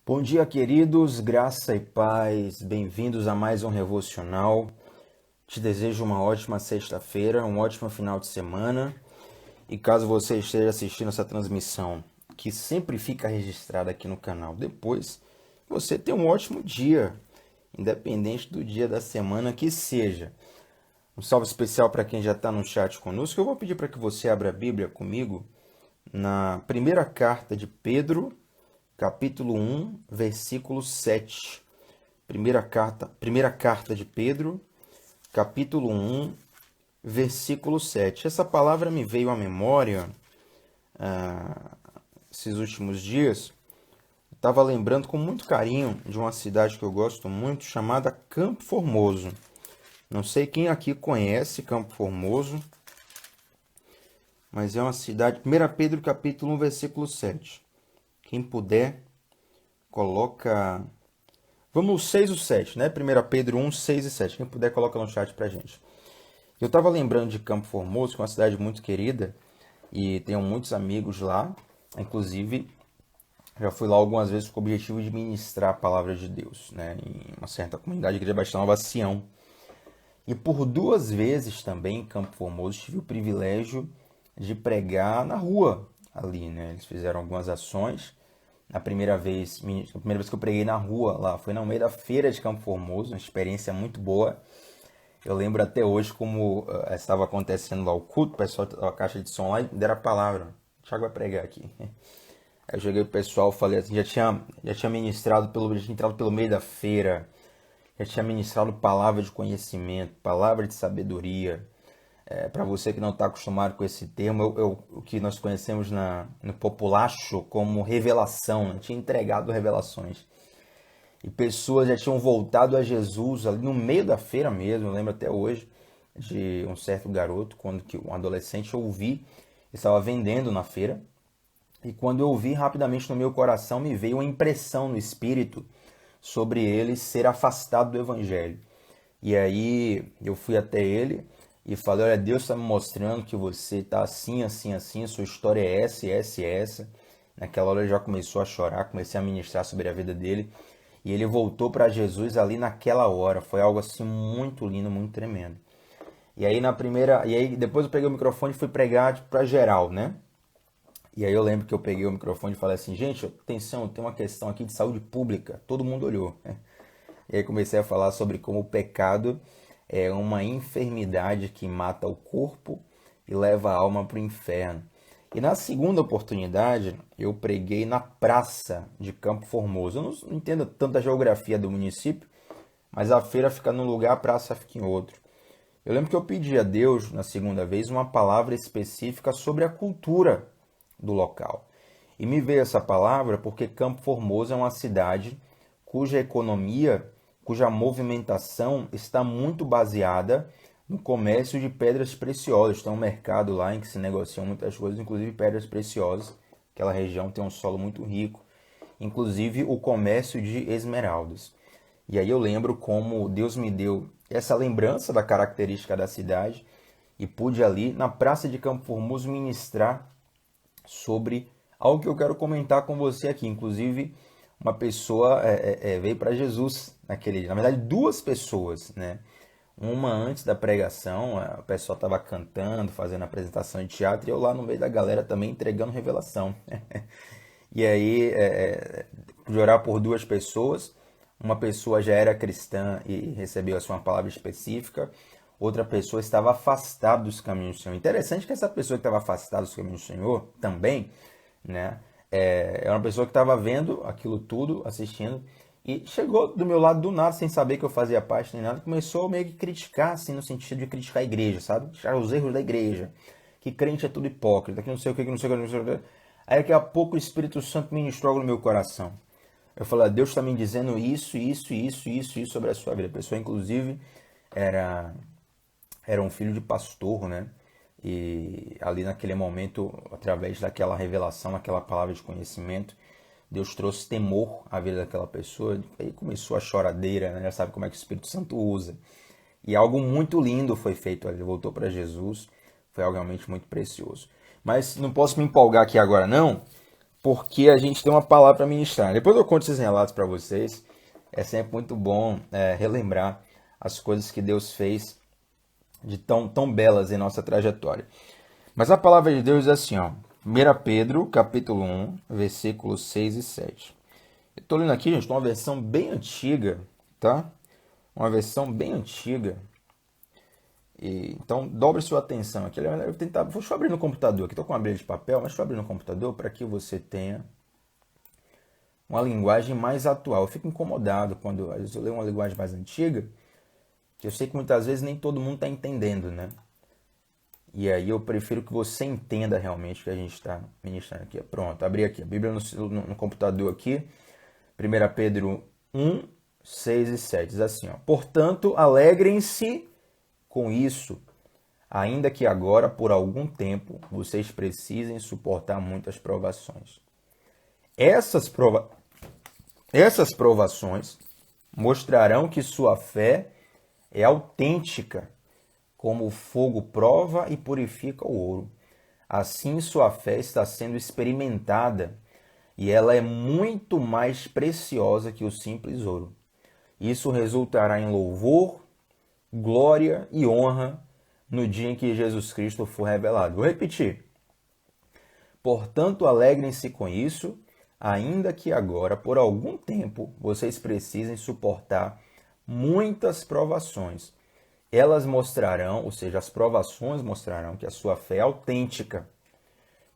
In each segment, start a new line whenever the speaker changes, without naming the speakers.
Bom dia, queridos, graça e paz, bem-vindos a mais um Revolucional. Te desejo uma ótima sexta-feira, um ótimo final de semana. E caso você esteja assistindo essa transmissão, que sempre fica registrada aqui no canal depois, você tem um ótimo dia, independente do dia da semana que seja. Um salve especial para quem já está no chat conosco. Eu vou pedir para que você abra a Bíblia comigo na primeira carta de Pedro, capítulo 1, versículo 7. Primeira carta de Pedro, capítulo 1, versículo 7. Essa palavra me veio à memória esses últimos dias. Estava lembrando com muito carinho de uma cidade que eu gosto muito, chamada Campo Formoso. Não sei quem aqui conhece Campo Formoso, mas é uma cidade... 1 Pedro, capítulo 1, versículo 7. Quem puder, coloca... Vamos no 6 e 7, né? 1 Pedro 1, 6 e 7. Quem puder, coloca no chat pra gente. Eu estava lembrando de Campo Formoso, que é uma cidade muito querida, e tenho muitos amigos lá. Inclusive, já fui lá algumas vezes com o objetivo de ministrar a palavra de Deus, né? Em uma certa comunidade de Igreja Batista Nova Sião. E por duas vezes também em Campo Formoso tive o privilégio de pregar na rua ali, né? Eles fizeram algumas ações. A primeira vez que eu preguei na rua lá foi no meio da feira de Campo Formoso, uma experiência muito boa. Eu lembro até hoje como estava acontecendo lá o culto, o pessoal da caixa de som lá e deram a palavra. O Thiago vai pregar aqui. Aí eu cheguei pro pessoal, falei assim, já tinha ministrado já tinha entrado pelo meio da feira, já tinha ministrado palavra de conhecimento, palavra de sabedoria. Para você que não está acostumado com esse termo, o que nós conhecemos no populacho como revelação, né? Tinha entregado revelações. E pessoas já tinham voltado a Jesus ali no meio da feira mesmo. Eu lembro até hoje de um certo garoto, quando que um adolescente eu vi, estava vendendo na feira. E quando eu vi, rapidamente no meu coração me veio uma impressão no espírito sobre ele ser afastado do evangelho. E aí eu fui até ele e falei, olha, Deus está me mostrando que você está assim, assim, assim, sua história é essa, essa e essa. Naquela hora ele já começou a chorar, comecei a ministrar sobre a vida dele. E ele voltou para Jesus ali naquela hora. Foi algo assim muito lindo, muito tremendo. E aí depois eu peguei o microfone e fui pregar para geral, né? E aí eu lembro que eu peguei o microfone e falei assim, gente, atenção, tem uma questão aqui de saúde pública. Todo mundo olhou, né? E aí comecei a falar sobre como o pecado é uma enfermidade que mata o corpo e leva a alma para o inferno. E na segunda oportunidade, eu preguei na praça de Campo Formoso. Eu não entendo tanto a geografia do município, mas a feira fica num lugar, a praça fica em outro. Eu lembro que eu pedi a Deus, na segunda vez, uma palavra específica sobre a cultura do local. E me veio essa palavra porque Campo Formoso é uma cidade cuja economia, cuja movimentação está muito baseada no comércio de pedras preciosas. Tem um mercado lá em que se negociam muitas coisas, inclusive pedras preciosas. Aquela região tem um solo muito rico, inclusive o comércio de esmeraldas. E aí eu lembro como Deus me deu essa lembrança da característica da cidade e pude ali na Praça de Campo Formoso ministrar sobre algo que eu quero comentar com você aqui. Inclusive, uma pessoa veio para Jesus naquele dia. Na verdade, duas pessoas, né? Uma antes da pregação, o pessoal estava cantando, fazendo apresentação de teatro, e eu lá no meio da galera também entregando revelação. E aí, de orar por duas pessoas, uma pessoa já era cristã e recebeu assim, uma palavra específica, outra pessoa estava afastada dos caminhos do Senhor. Interessante que essa pessoa que estava afastada dos caminhos do Senhor também, né, é uma pessoa que estava vendo aquilo tudo, assistindo, e chegou do meu lado do nada, sem saber que eu fazia parte nem nada, começou meio que criticar, assim, no sentido de criticar a igreja, sabe? Criticar os erros da igreja, que crente é tudo hipócrita, que não sei o que, que não sei o que, não sei o que. Aí daqui a pouco o Espírito Santo ministrou algo no meu coração. Eu falei, Deus está me dizendo isso sobre a sua vida. A pessoa, inclusive, era, era um filho de pastor, né? E ali naquele momento, através daquela revelação, aquela palavra de conhecimento, Deus trouxe temor à vida daquela pessoa. Aí começou a choradeira, né? Já sabe como é que o Espírito Santo usa. E algo muito lindo foi feito ali. Ele voltou para Jesus. Foi algo realmente muito precioso. Mas não posso me empolgar aqui agora, não, porque a gente tem uma palavra para ministrar. Depois eu conto esses relatos para vocês. É sempre muito bom relembrar as coisas que Deus fez de tão belas em nossa trajetória. Mas a palavra de Deus é assim, ó. 1 Pedro, capítulo 1, versículos 6 e 7. Eu estou lendo aqui, gente, uma versão bem antiga, tá? Uma versão bem antiga. Então, dobre sua atenção aqui. Deixa eu abrir no computador aqui. Estou com uma Bíblia de papel, mas deixa eu abrir no computador para que você tenha uma linguagem mais atual. Eu fico incomodado quando às vezes eu leio uma linguagem mais antiga, que eu sei que muitas vezes nem todo mundo está entendendo, né? E aí eu prefiro que você entenda realmente o que a gente está ministrando aqui. Pronto, abri aqui a Bíblia no computador aqui. 1 Pedro 1, 6 e 7. Diz assim, ó. Portanto, alegrem-se com isso, ainda que agora, por algum tempo, vocês precisem suportar muitas provações. Essas provações mostrarão que sua fé é autêntica, como o fogo prova e purifica o ouro. Assim, sua fé está sendo experimentada e ela é muito mais preciosa que o simples ouro. Isso resultará em louvor, glória e honra no dia em que Jesus Cristo for revelado. Vou repetir. Portanto, alegrem-se com isso, ainda que agora, por algum tempo, vocês precisem suportar muitas provações. Elas mostrarão, ou seja, as provações mostrarão que a sua fé é autêntica.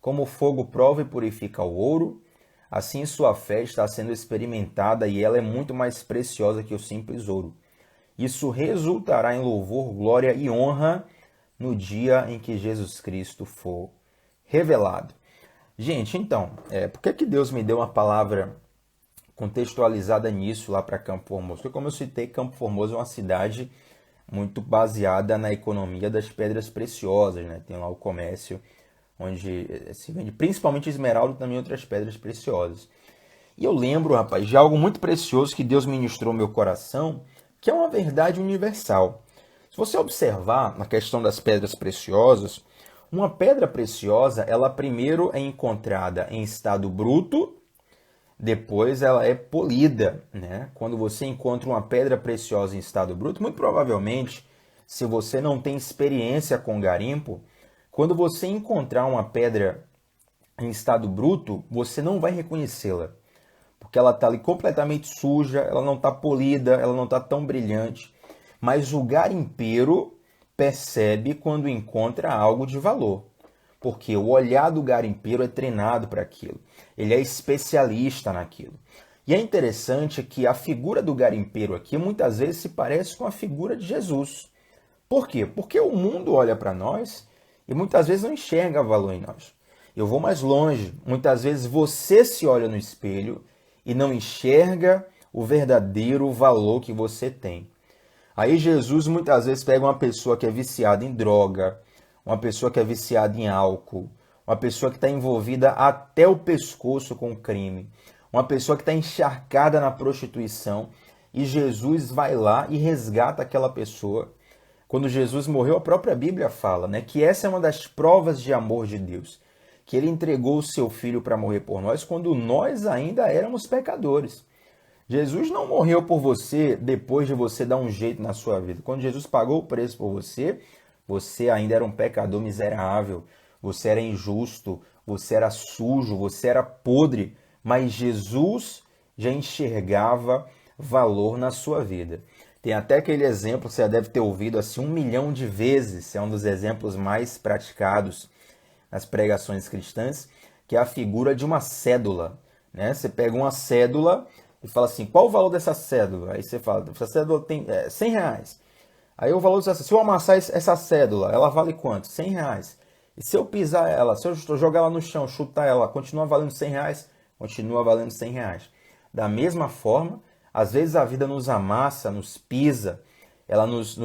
Como o fogo prova e purifica o ouro, assim sua fé está sendo experimentada e ela é muito mais preciosa que o simples ouro. Isso resultará em louvor, glória e honra no dia em que Jesus Cristo for revelado. Gente, então, por que Deus me deu uma palavra contextualizada nisso lá para Campo Formoso? Porque, como eu citei, Campo Formoso é uma cidade muito baseada na economia das pedras preciosas, né? Tem lá o comércio onde se vende principalmente esmeralda e também outras pedras preciosas. E eu lembro, rapaz, de algo muito precioso que Deus ministrou no meu coração, que é uma verdade universal. Se você observar na questão das pedras preciosas, uma pedra preciosa, ela primeiro é encontrada em estado bruto, depois ela é polida, né? Quando você encontra uma pedra preciosa em estado bruto, muito provavelmente, se você não tem experiência com garimpo, quando você encontrar uma pedra em estado bruto, você não vai reconhecê-la, porque ela está ali completamente suja, ela não está polida, ela não está tão brilhante. Mas o garimpeiro percebe quando encontra algo de valor, porque o olhar do garimpeiro é treinado para aquilo, ele é especialista naquilo. E é interessante que a figura do garimpeiro aqui muitas vezes se parece com a figura de Jesus. Por quê? Porque o mundo olha para nós e muitas vezes não enxerga valor em nós. Eu vou mais longe, muitas vezes você se olha no espelho e não enxerga o verdadeiro valor que você tem. Aí Jesus muitas vezes pega uma pessoa que é viciada em droga, uma pessoa que é viciada em álcool, uma pessoa que está envolvida até o pescoço com o crime, uma pessoa que está encharcada na prostituição, e Jesus vai lá e resgata aquela pessoa. Quando Jesus morreu, a própria Bíblia fala, né, que essa é uma das provas de amor de Deus, que ele entregou o seu filho para morrer por nós quando nós ainda éramos pecadores. Jesus não morreu por você depois de você dar um jeito na sua vida. Quando Jesus pagou o preço por você, você ainda era um pecador miserável, você era injusto, você era sujo, você era podre, mas Jesus já enxergava valor na sua vida. Tem até aquele exemplo que você já deve ter ouvido assim 1 milhão de vezes, é um dos exemplos mais praticados nas pregações cristãs, que é a figura de uma cédula, né? Você pega uma cédula e fala assim, qual o valor dessa cédula? Aí você fala, essa cédula tem 100 reais. Aí o valor dessa, se eu amassar essa cédula, ela vale quanto? 100 reais. E se eu pisar ela, se eu jogar ela no chão, chutar ela, continua valendo 100 reais? Continua valendo 100 reais. Da mesma forma, às vezes a vida nos amassa, nos pisa, ela nos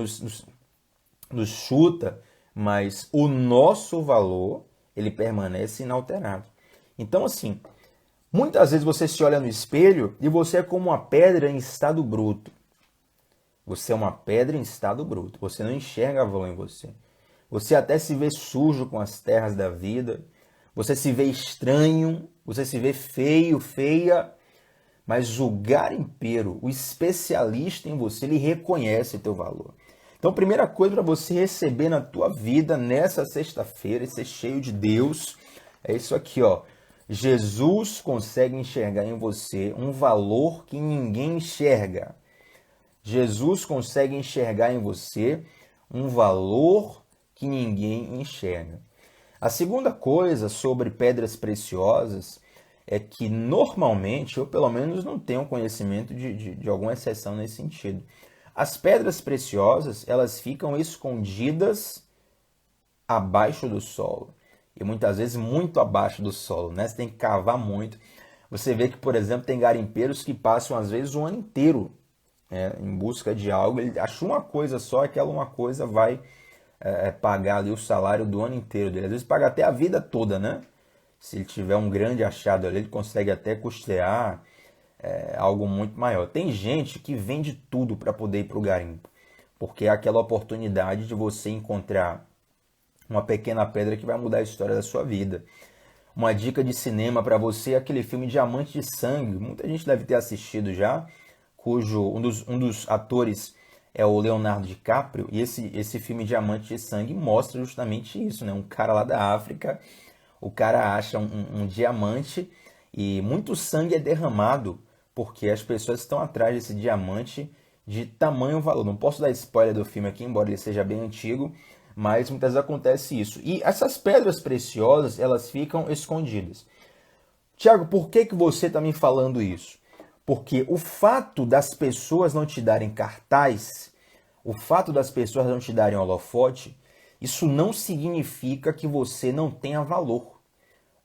chuta, mas o nosso valor, ele permanece inalterado. Então, assim, muitas vezes você se olha no espelho e você é como uma pedra em estado bruto. Você é uma pedra em estado bruto. Você não enxerga valor em você. Você até se vê sujo com as terras da vida. Você se vê estranho. Você se vê feio, feia, mas o garimpeiro, o especialista em você, ele reconhece teu valor. Então, primeira coisa para você receber na tua vida nessa sexta-feira e ser cheio de Deus, é isso aqui, ó. Jesus consegue enxergar em você um valor que ninguém enxerga. Jesus consegue enxergar em você um valor que ninguém enxerga. A segunda coisa sobre pedras preciosas é que normalmente, eu pelo menos não tenho conhecimento de alguma exceção nesse sentido. As pedras preciosas, elas ficam escondidas abaixo do solo. E muitas vezes muito abaixo do solo, né? Você tem que cavar muito. Você vê que, por exemplo, tem garimpeiros que passam às vezes o ano inteiro em busca de algo. Ele achou uma coisa só, aquela uma coisa vai pagar ali o salário do ano inteiro dele. Às vezes paga até a vida toda, né? Se ele tiver um grande achado ali, ele consegue até custear algo muito maior. Tem gente que vende tudo para poder ir para o garimpo, porque é aquela oportunidade de você encontrar uma pequena pedra que vai mudar a história da sua vida. Uma dica de cinema para você é aquele filme Diamante de Sangue. Muita gente deve ter assistido já, cujo um dos atores é o Leonardo DiCaprio, e esse filme Diamante de Sangue mostra justamente isso, né? Um cara lá da África, o cara acha um diamante e muito sangue é derramado porque as pessoas estão atrás desse diamante de tamanho valor. Não posso dar spoiler do filme aqui, embora ele seja bem antigo, mas muitas vezes acontece isso. E essas pedras preciosas, elas ficam escondidas. Tiago, por que você está me falando isso? Porque o fato das pessoas não te darem cartaz, o fato das pessoas não te darem holofote, isso não significa que você não tenha valor.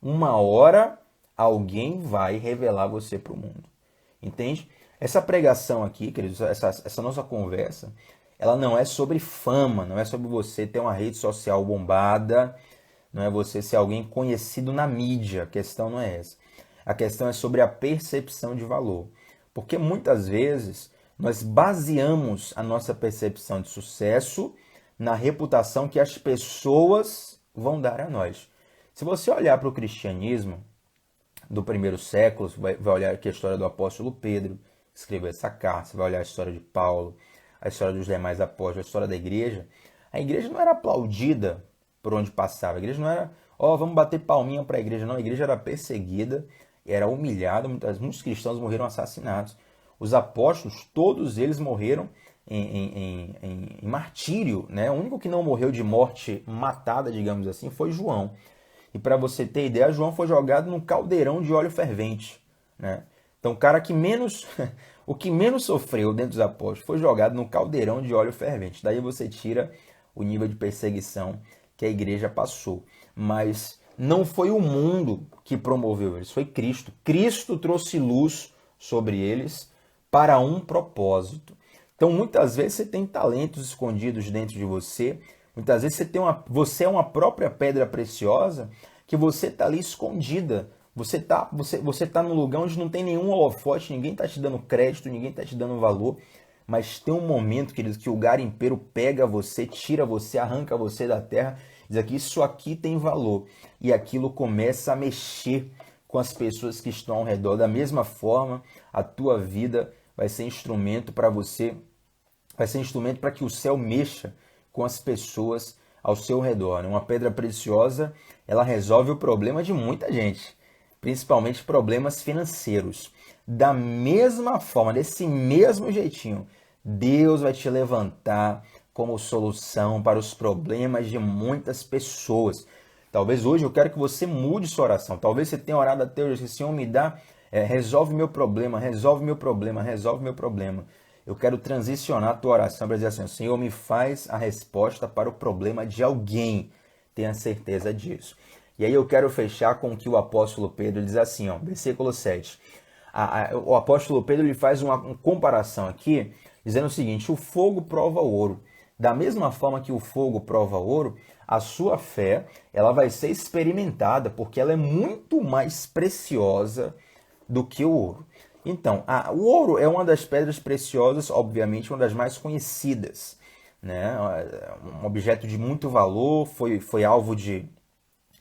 Uma hora alguém vai revelar você para o mundo. Entende? Essa pregação aqui, queridos, essa nossa conversa, ela não é sobre fama, não é sobre você ter uma rede social bombada, não é você ser alguém conhecido na mídia. A questão não é essa. A questão é sobre a percepção de valor. Porque muitas vezes nós baseamos a nossa percepção de sucesso na reputação que as pessoas vão dar a nós. Se você olhar para o cristianismo do primeiro século, vai olhar aqui a história do apóstolo Pedro, que escreveu essa carta, você vai olhar a história de Paulo, a história dos demais apóstolos, a história da igreja. A igreja não era aplaudida por onde passava. A igreja não era, vamos bater palminha para a igreja. Não, a igreja era perseguida, era humilhada, muitos cristãos morreram assassinados. Os apóstolos, todos eles morreram em martírio, né? O único que não morreu de morte matada, digamos assim, foi João. E para você ter ideia, João foi jogado num caldeirão de óleo fervente, né? Então, o cara que menos, o que menos sofreu dentro dos apóstolos foi jogado num caldeirão de óleo fervente. Daí você tira o nível de perseguição que a igreja passou. Mas não foi o mundo que promoveu eles, foi Cristo. Cristo trouxe luz sobre eles para um propósito. Então, muitas vezes você tem talentos escondidos dentro de você. Muitas vezes você é uma própria pedra preciosa que você está ali escondida. Você tá num lugar onde não tem nenhum holofote, ninguém está te dando crédito, ninguém está te dando valor. Mas tem um momento, queridos, que o garimpeiro pega você, tira você, arranca você da terra, diz aqui, isso aqui tem valor. E aquilo começa a mexer com as pessoas que estão ao redor. Da mesma forma, a tua vida vai ser instrumento para você, vai ser instrumento para que o céu mexa com as pessoas ao seu redor. Uma pedra preciosa, ela resolve o problema de muita gente, principalmente problemas financeiros. Da mesma forma, desse mesmo jeitinho, Deus vai te levantar como solução para os problemas de muitas pessoas. Talvez hoje eu quero que você mude sua oração. Talvez você tenha orado até hoje, Senhor, me dá, resolve meu problema, resolve meu problema, resolve meu problema. Eu quero transicionar a tua oração para dizer assim, Senhor, me faz a resposta para o problema de alguém. Tenha certeza disso. E aí eu quero fechar com o que o apóstolo Pedro diz assim, versículo 7. O apóstolo Pedro ele faz uma comparação aqui, dizendo o seguinte, o fogo prova o ouro. Da mesma forma que o fogo prova o ouro, a sua fé ela vai ser experimentada, porque ela é muito mais preciosa do que o ouro. Então, o ouro é uma das pedras preciosas, obviamente, uma das mais conhecidas, né? Um objeto de muito valor, foi alvo de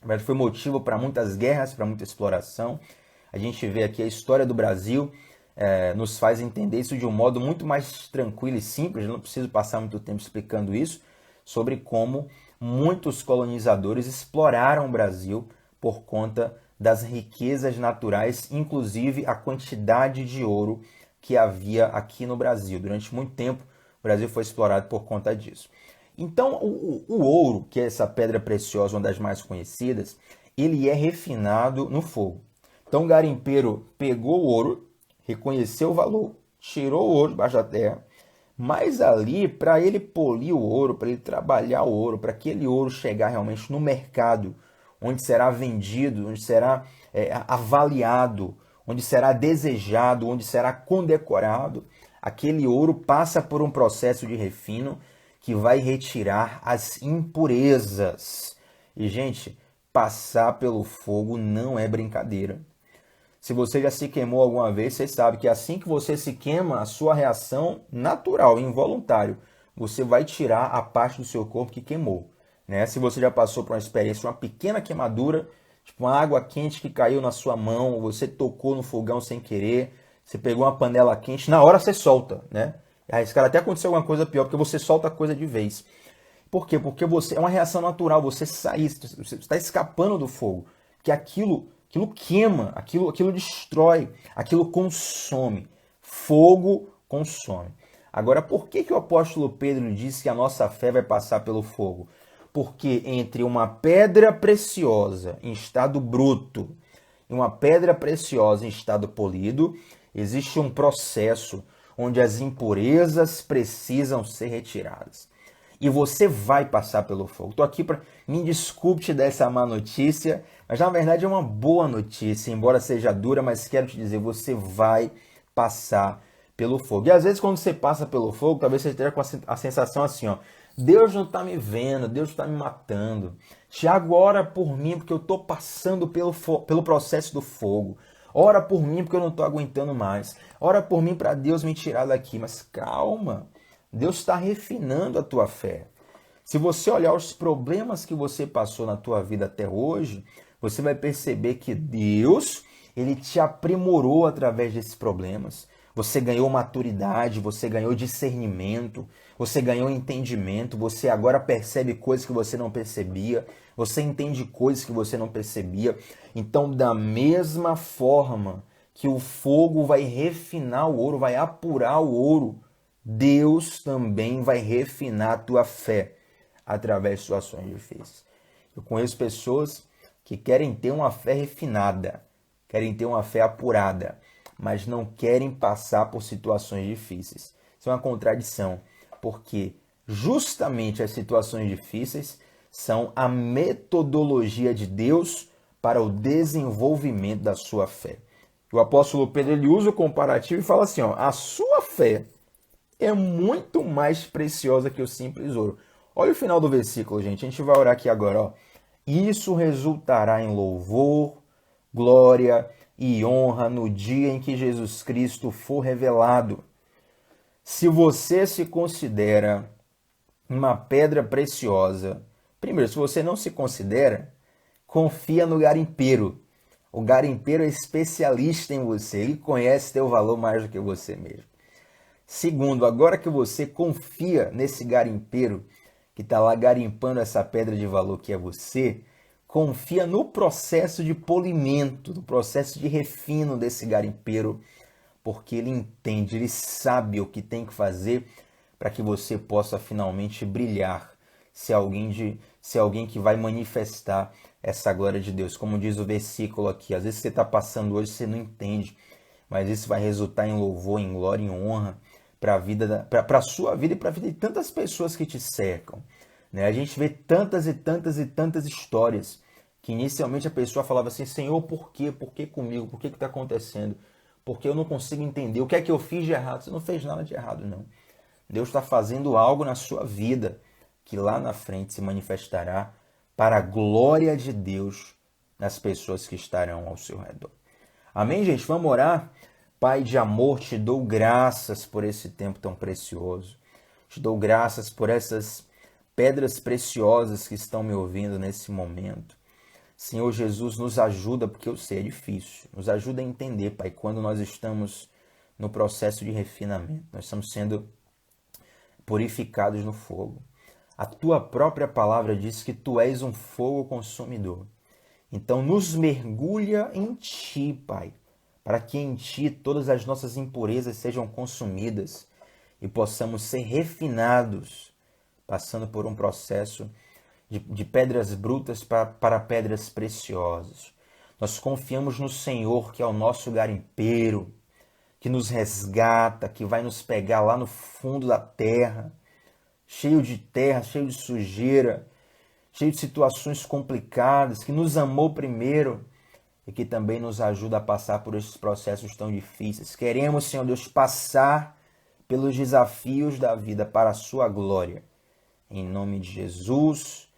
Na verdade, foi motivo para muitas guerras, para muita exploração. A gente vê aqui a história do Brasil, nos faz entender isso de um modo muito mais tranquilo e simples. Eu não preciso passar muito tempo explicando isso, sobre como muitos colonizadores exploraram o Brasil por conta das riquezas naturais, inclusive a quantidade de ouro que havia aqui no Brasil. Durante muito tempo, o Brasil foi explorado por conta disso. Então, o ouro, que é essa pedra preciosa, uma das mais conhecidas, ele é refinado no fogo. Então, o garimpeiro pegou o ouro, reconheceu o valor, tirou o ouro debaixo da terra, mas ali, para ele polir o ouro, para ele trabalhar o ouro, para aquele ouro chegar realmente no mercado, onde será vendido, onde será avaliado, onde será desejado, onde será condecorado, aquele ouro passa por um processo de refino que vai retirar as impurezas. E, gente, passar pelo fogo não é brincadeira. Se você já se queimou alguma vez, você sabe que assim que você se queima, a sua reação natural, involuntário, você vai tirar a parte do seu corpo que queimou. Né? Se você já passou por uma experiência, uma pequena queimadura, tipo uma água quente que caiu na sua mão, você tocou no fogão sem querer, você pegou uma panela quente, na hora você solta, né? Arriscar até acontecer alguma coisa pior, porque você solta a coisa de vez. Por quê? Porque você é uma reação natural, você está escapando do fogo. Que aquilo queima, aquilo destrói, aquilo consome. Fogo consome. Agora, por que o apóstolo Pedro disse que a nossa fé vai passar pelo fogo? Porque entre uma pedra preciosa em estado bruto e uma pedra preciosa em estado polido, existe um processo onde as impurezas precisam ser retiradas. E você vai passar pelo fogo. Estou aqui para me desculpe dessa má notícia, mas na verdade é uma boa notícia, embora seja dura, mas quero te dizer, você vai passar pelo fogo. E às vezes quando você passa pelo fogo, talvez você esteja com a sensação assim, ó, Deus não está me vendo, Deus está me matando. Tiago, ora por mim porque eu estou passando pelo processo do fogo. Ora por mim porque eu não estou aguentando mais. Ora por mim para Deus me tirar daqui. Mas calma, Deus está refinando a tua fé. Se você olhar os problemas que você passou na tua vida até hoje, você vai perceber que Deus, ele te aprimorou através desses problemas. Você ganhou maturidade, você ganhou discernimento, você ganhou entendimento, você agora percebe coisas que você não percebia, você entende coisas que você não percebia. Então, da mesma forma que o fogo vai refinar o ouro, vai apurar o ouro, Deus também vai refinar a tua fé através de situações difíceis. Eu conheço pessoas que querem ter uma fé refinada, querem ter uma fé apurada, mas não querem passar por situações difíceis. Isso é uma contradição, porque justamente as situações difíceis são a metodologia de Deus para o desenvolvimento da sua fé. O apóstolo Pedro ele usa o comparativo e fala assim, ó, a sua fé é muito mais preciosa que o simples ouro. Olha o final do versículo, gente. A gente vai orar aqui agora, ó. Isso resultará em louvor, glória e honra no dia em que Jesus Cristo for revelado. Se você se considera uma pedra preciosa, primeiro, se você não se considera, confia no garimpeiro. O garimpeiro é especialista em você, ele conhece teu valor mais do que você mesmo. Segundo, agora que você confia nesse garimpeiro que está lá garimpando essa pedra de valor que é você, confia no processo de polimento, no processo de refino desse garimpeiro, porque ele entende, ele sabe o que tem que fazer para que você possa finalmente brilhar, ser alguém que vai manifestar essa glória de Deus. Como diz o versículo aqui, às vezes você está passando hoje, você não entende, mas isso vai resultar em louvor, em glória, em honra para a sua vida e para a vida de tantas pessoas que te cercam. Né? A gente vê tantas e tantas e tantas histórias que inicialmente a pessoa falava assim, Senhor, por quê? Por que comigo? Por que está acontecendo? Porque eu não consigo entender. O que é que eu fiz de errado? Você não fez nada de errado, não. Deus está fazendo algo na sua vida que lá na frente se manifestará para a glória de Deus nas pessoas que estarão ao seu redor. Amém, gente? Vamos orar? Pai de amor, te dou graças por esse tempo tão precioso. Te dou graças por essas pedras preciosas que estão me ouvindo nesse momento. Senhor Jesus, nos ajuda, porque eu sei, é difícil. Nos ajuda a entender, Pai, quando nós estamos no processo de refinamento. Nós estamos sendo purificados no fogo. A tua própria palavra diz que tu és um fogo consumidor. Então, nos mergulha em ti, Pai, para que em ti todas as nossas impurezas sejam consumidas e possamos ser refinados, passando por um processo de pedras brutas para pedras preciosas. Nós confiamos no Senhor, que é o nosso garimpeiro, que nos resgata, que vai nos pegar lá no fundo da terra, cheio de terra, cheio de sujeira, cheio de situações complicadas, que nos amou primeiro e que também nos ajuda a passar por esses processos tão difíceis. Queremos, Senhor Deus, passar pelos desafios da vida para a sua glória. Em nome de Jesus,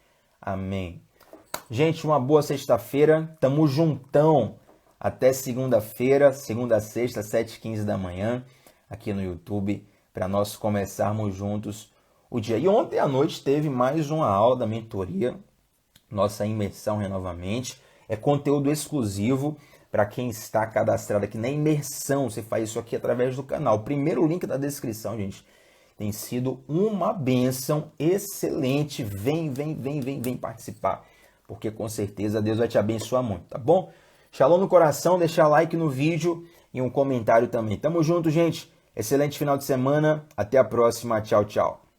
amém. Gente, uma boa sexta-feira. Tamo juntão. Até segunda-feira, segunda a sexta, 7h15 da manhã, aqui no YouTube, para nós começarmos juntos o dia. E ontem à noite teve mais uma aula da mentoria, nossa imersão Renovamente. É conteúdo exclusivo para quem está cadastrado aqui na imersão. Você faz isso aqui através do canal. O primeiro link da descrição, gente. Tem sido uma bênção excelente. Vem participar, porque com certeza Deus vai te abençoar muito, tá bom? Shalom no coração, deixar like no vídeo e um comentário também. Tamo junto, gente. Excelente final de semana. Até a próxima. Tchau, tchau.